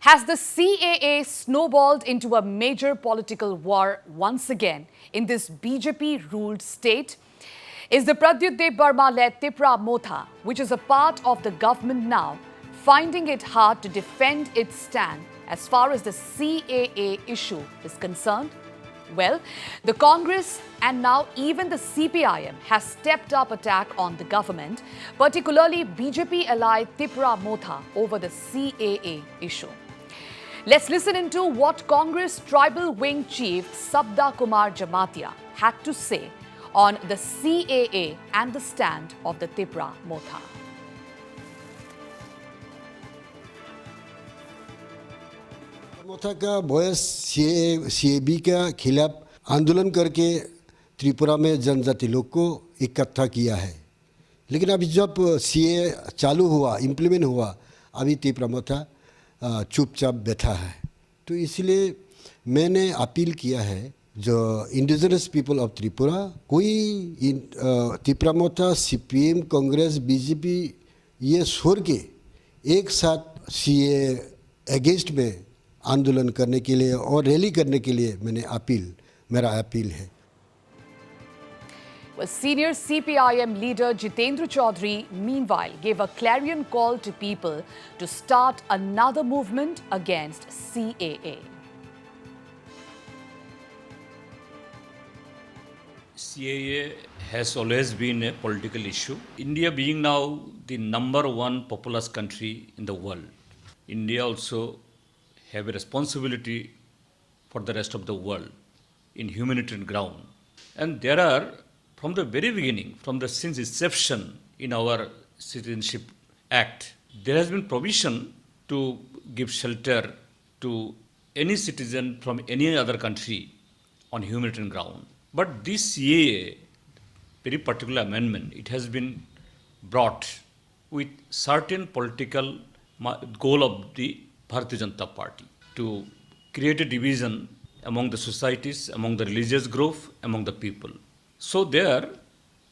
Has the CAA snowballed into a major political war once again in this BJP-ruled state? Is the Pradyut Dev Burma-led Tipra Motha, which is a part of the government now, finding it hard to defend its stand as far as the CAA issue is concerned? Well, the Congress and now even the CPIM has stepped up attack on the government, particularly BJP ally Tipra Motha over the CAA issue. Let's listen into what Congress Tribal Wing Chief Sabda Kumar Jamatia had to say on the CAA and the stand of the Tipra Motha. मोथा का voice CAB का खिलाफ आंदोलन करके त्रिपुरा में जनजाति लोग को इकट्ठा किया है, लेकिन अभी जब सीए चालू हुआ, इम्प्लीमेंट हुआ, अभी त्रिपुरा मोथा चुपचाप बैठा है। तो इसलिए मैंने अपील किया है जो इंडिजिनस पीपल ऑफ त्रिपुरा, कोई त्रिपुरा मोथा, सीपीएम, कांग्रेस, बीजेपी ये छोड़ के एक साथ सीए अगेंस्ट में आंदोलन करने के लिए और रैली करने के लिए मेरा अपील है। Well, senior CPIM leader Jitendra Chaudhary, meanwhile, gave a clarion call to people to start another movement against CAA. CAA has always been a political issue. India being now the #1 populous country in the world, India also have a responsibility for the rest of the world in humanitarian ground. And there are, from the very beginning, since inception in our Citizenship Act, there has been provision to give shelter to any citizen from any other country on humanitarian ground. But this CAA, very particular amendment, it has been brought with certain political goal of the Bharatiya Janata Party to create a division among the societies, among the religious group, among the people. So there,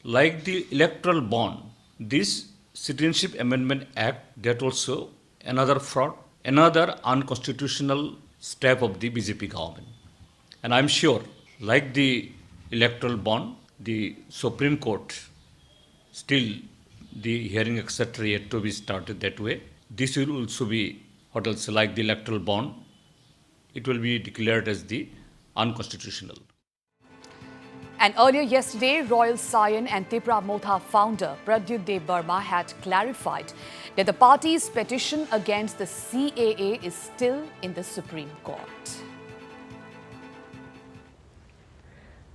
like the electoral bond, this Citizenship Amendment Act, that also another fraud, another unconstitutional step of the BJP government. And I'm sure, like the electoral bond, the Supreme Court, still the hearing etc. yet to be started that way. This will also be what else, like the electoral bond, it will be declared as the unconstitutional. And earlier yesterday, Royal Scion and Tipra Motha founder Pradyut Dev Burma had clarified that the party's petition against the CAA is still in the Supreme Court.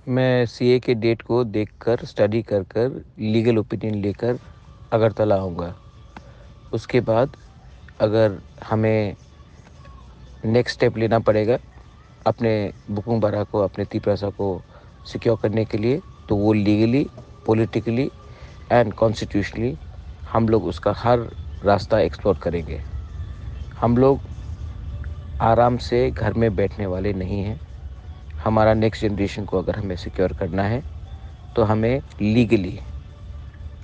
मैं CA के date को देखकर study कर legal opinion लेकर अगरतला आऊँगा। उसके बाद अगर हमें नेक्स्ट स्टेप लेना पड़ेगा अपने बुकुंग बारा को, अपने त्रिपुरा को सिक्योर करने के लिए, तो वो लीगली, पॉलिटिकली एंड कॉन्स्टिट्यूशनली हम लोग उसका हर रास्ता एक्सप्लोर करेंगे। हम लोग आराम से घर में बैठने वाले नहीं हैं। हमारा नेक्स्ट जनरेशन को अगर हमें सिक्योर करना है तो हमें लीगली,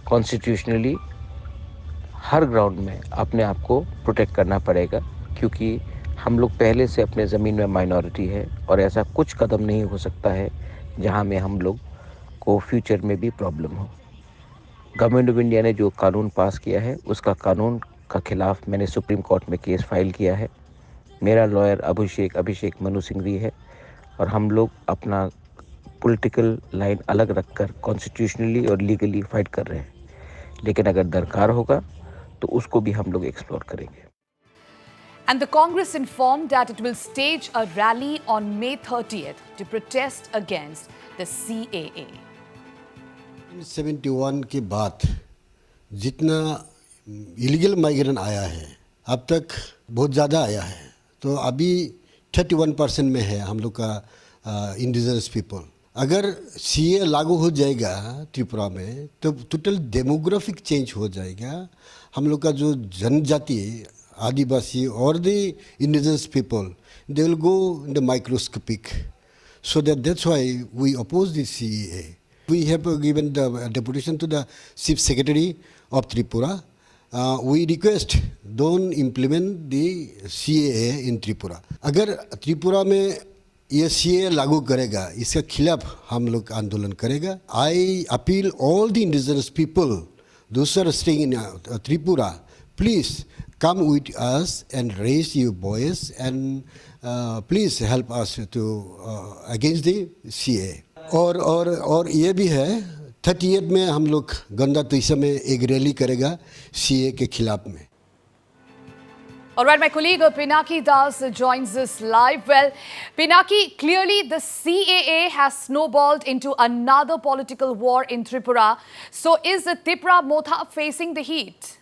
कॉन्स्टिट्यूशनली हर ग्राउंड में अपने आप को प्रोटेक्ट करना पड़ेगा, क्योंकि हम लोग पहले से अपने ज़मीन में माइनॉरिटी है और ऐसा कुछ कदम नहीं हो सकता है जहां में हम लोग को फ्यूचर में भी प्रॉब्लम हो। गवर्नमेंट ऑफ इंडिया ने जो कानून पास किया है उसका कानून का खिलाफ मैंने सुप्रीम कोर्ट में केस फाइल किया है। मेरा लॉयर अभिषेक मनु सिंघवी है और हम लोग अपना पॉलिटिकल लाइन अलग रखकर कॉन्स्टिट्यूशनली और लीगली फाइट कर रहे हैं, लेकिन अगर दरकार होगा तो उसको भी हम लोग एक्सप्लोर करेंगे। And the Congress informed that it will stage a rally on May 30th to protest against the CAA. 71 के बाद जितना इलीगल माइग्रेंट आया है, अब तक बहुत ज़्यादा आया है, तो अभी 31% में है हम लोग का इंडिजिनस पीपल। अगर सीए लागू हो जाएगा त्रिपुरा में तो टोटल डेमोग्राफिक चेंज हो जाएगा। हम लोग का जो जनजाति, आदिवासी और the indigenous people, they will go in the microscopic, so that's why we oppose the CAA. We have given the deputation to the Chief Secretary of Tripura we request don't implement the CAA in Tripura. अगर त्रिपुरा में ये CAA लागू करेगा, इसके खिलाफ हम लोग आंदोलन करेगा. I appeal all the indigenous people, those who are staying in Tripura, please come with us and raise your voice and please help us to against the CAA. और ये भी है 38 में हम लोग गंदा तीसा में एक रैली करेगा CAA के खिलाफ में. All right, my colleague Pinaki Das joins us live. Well, Pinaki, clearly the CAA has snowballed into another political war in Tripura. So is the Tipra Motha facing the heat?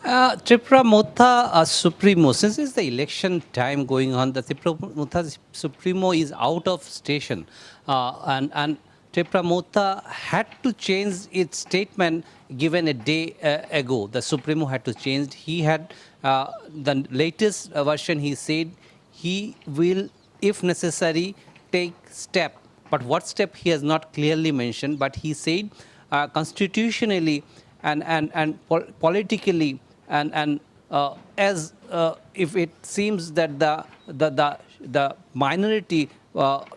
Tripura Motha Supremo, since it's the election time going on, the Tripura Motha Supremo is out of station. And Tripura Motha had to change its statement given a day ago. The Supremo had to change. He had the latest version. He said he will, if necessary, take step. But what step he has not clearly mentioned. But he said constitutionally and politically and as if it seems that the minority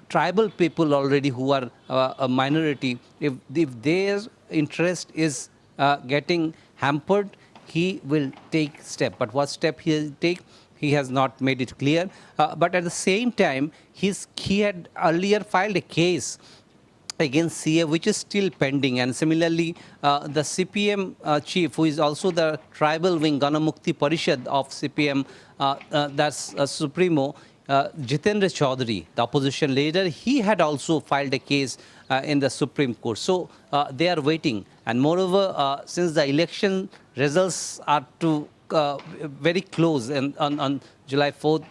tribal people already who are a minority, if their interest is getting hampered, he will take step. But what step he will take, he has not made it clear. But at the same time, he had earlier filed a case against CA, which is still pending. And similarly, the CPM chief, who is also the tribal wing, Ganamukti Parishad of CPM, that's Supremo, Jitendra Chaudhary, the opposition leader, he had also filed a case in the Supreme Court. So they are waiting. And moreover, since the election results are very close and on July 4th,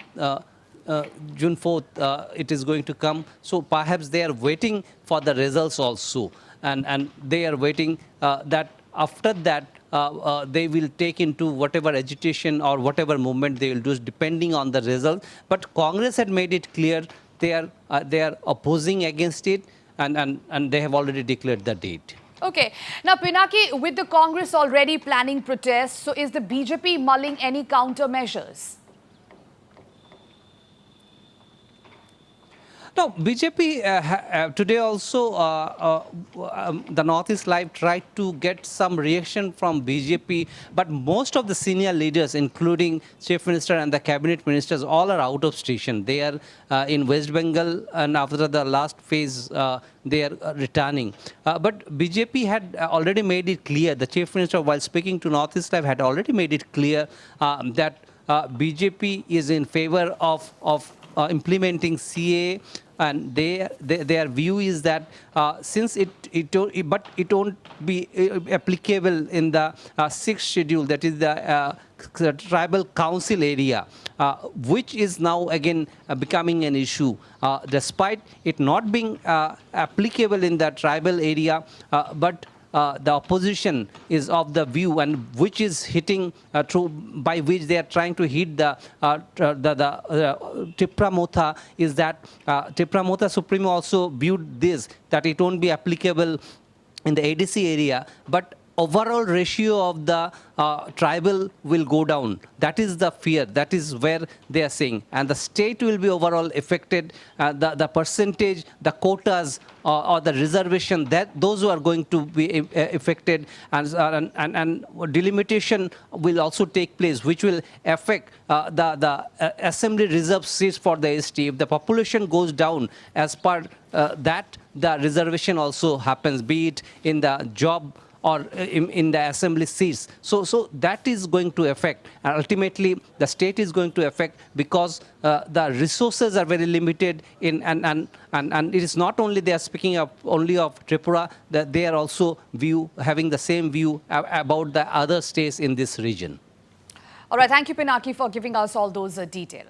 June 4th, it is going to come. So perhaps they are waiting for the results also. And they are waiting that after that, they will take into whatever agitation or whatever movement they will do, depending on the result. But Congress had made it clear they are opposing against it, and they have already declared the date. Okay. Now, Pinaki, with the Congress already planning protests, so is the BJP mulling any countermeasures? No, BJP today also, the Northeast Live tried to get some reaction from BJP, but most of the senior leaders, including Chief Minister and the Cabinet Ministers, all are out of station. They are in West Bengal, and after the last phase, they are returning. But BJP had already made it clear, the Chief Minister, while speaking to Northeast Live, had already made it clear that BJP is in favor of implementing CA, and their view is that since it won't be applicable in the sixth schedule, that is the tribal council area, which is now again becoming an issue, despite it not being applicable in the tribal area, but the opposition is of the view, and which is hitting through, by which they are trying to hit the Tipra Motha, is that Tipra Motha Supremo also viewed this, that it won't be applicable in the ADC area, but overall ratio of the tribal will go down. That is the fear. That is where they are saying. And the state will be overall affected. The percentage, the quotas or the reservation, that those who are going to be affected, and delimitation will also take place, which will affect the assembly reserve seats for the ST. If the population goes down as per that, the reservation also happens, be it in the job or in the assembly seats. So that is going to affect. And ultimately, the state is going to affect, because the resources are very limited in, and it is not only they are speaking of only of Tripura, that they are also having the same view about the other states in this region. All right. Thank you, Pinaki, for giving us all those details.